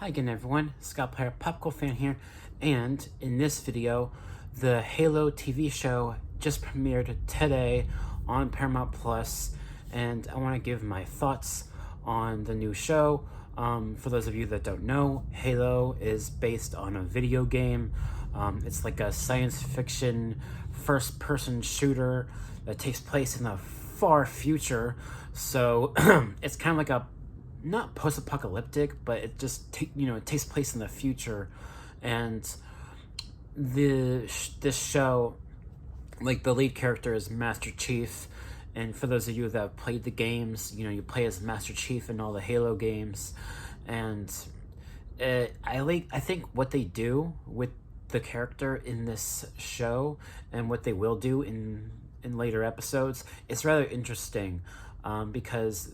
Hi again everyone, Scott Player Popcorn Fan here, and in this video, the Halo TV show just premiered today on Paramount Plus, and I want to give my thoughts on the new show. For those of you that don't know, Halo is based on a video game. It's like a science fiction first-person shooter that takes place in the far future, so it's kind of like a not post-apocalyptic, but it just it takes place in the future, and this show, like, the lead character is Master Chief, and for those of you that have played the games, you play as Master Chief in all the Halo games, and I think what they do with the character in this show and what they will do in later episodes is rather interesting, because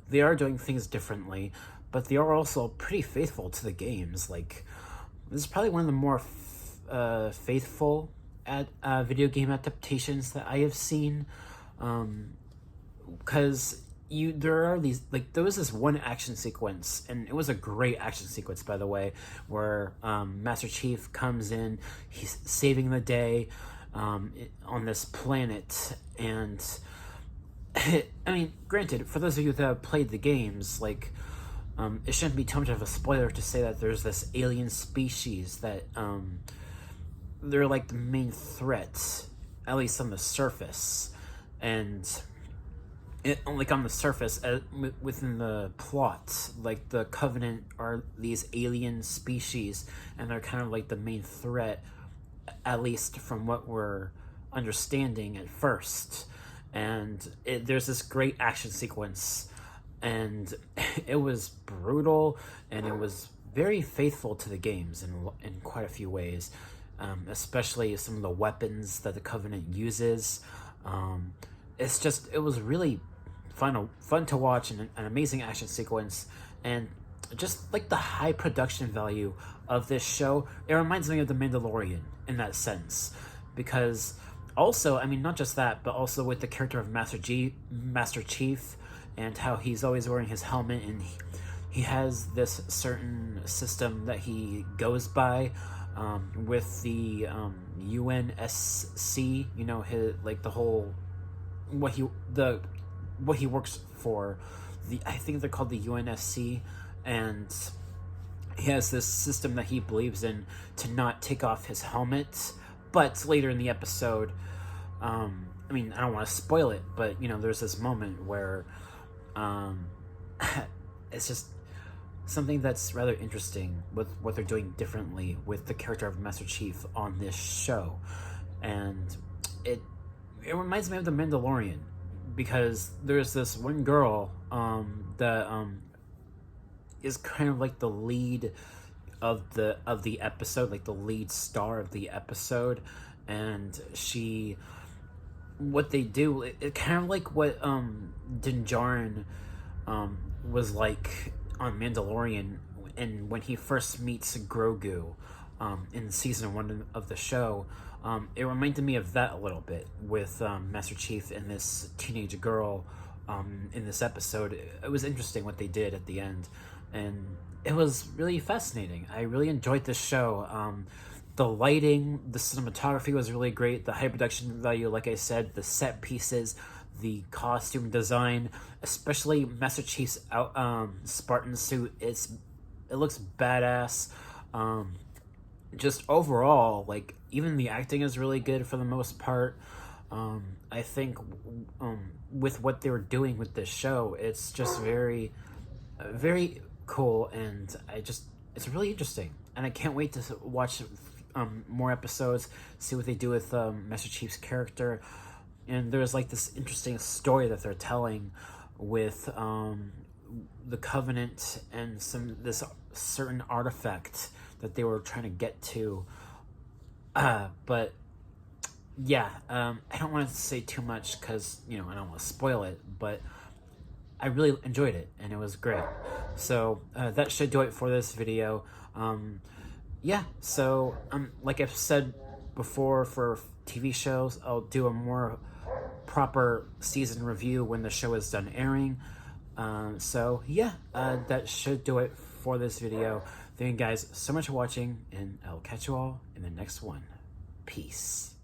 they are doing things differently, but they are also pretty faithful to the games. Like, this is probably one of the more faithful video game adaptations that I have seen, because there was this one action sequence, and it was a great action sequence, by the way, where Master Chief comes in, he's saving the day on this planet, and I mean, granted, for those of you that have played the games, like, it shouldn't be too much of a spoiler to say that there's this alien species that, they're like the main threat, at least on the surface, and on the surface, within the plot, like, the Covenant are these alien species, and they're kind of like the main threat, at least from what we're understanding at first. And there's this great action sequence, and it was brutal, and it was very faithful to the games in quite a few ways, especially some of the weapons that the Covenant uses. It was really fun to watch, and an amazing action sequence, and just like the high production value of this show, it reminds me of The Mandalorian in that sense, because also, I mean, not just that, but also with the character of Master Chief, and how he's always wearing his helmet, and he has this certain system that he goes by, with the UNSC, his, like, the whole, what he works for, I think they're called the UNSC, and he has this system that he believes in to not take off his helmet. But later in the episode, I mean, I don't want to spoil it, but, there's this moment where it's just something that's rather interesting with what they're doing differently with the character of Master Chief on this show. And it reminds me of The Mandalorian, because there's this one girl that is kind of like the lead of the episode, like the lead star of the episode, and what they do, it kind of like what Din Djarin was like on Mandalorian, and when he first meets Grogu in season 1 of the show. It reminded me of that a little bit with Master Chief and this teenage girl in this episode. It was interesting what they did at the end, and it was really fascinating. I really enjoyed this show. The lighting, the cinematography was really great. The high production value, like I said, the set pieces, the costume design, especially Master Chief's Spartan suit. It looks badass. Just overall, like, even the acting is really good for the most part. I think with what they were doing with this show, it's just very, very cool, and it's really interesting, and I can't wait to watch more episodes, see what they do with Master Chief's character. And there's like this interesting story that they're telling with the Covenant and this certain artifact that they were trying to get to. But yeah, I don't want to say too much because, I don't want to spoil it, but I really enjoyed it, and it was great. So that should do it for this video. Yeah, so like I've said before, for TV shows, I'll do a more proper season review when the show is done airing. So yeah, that should do it for this video. Thank you guys so much for watching, and I'll catch you all in the next one. Peace.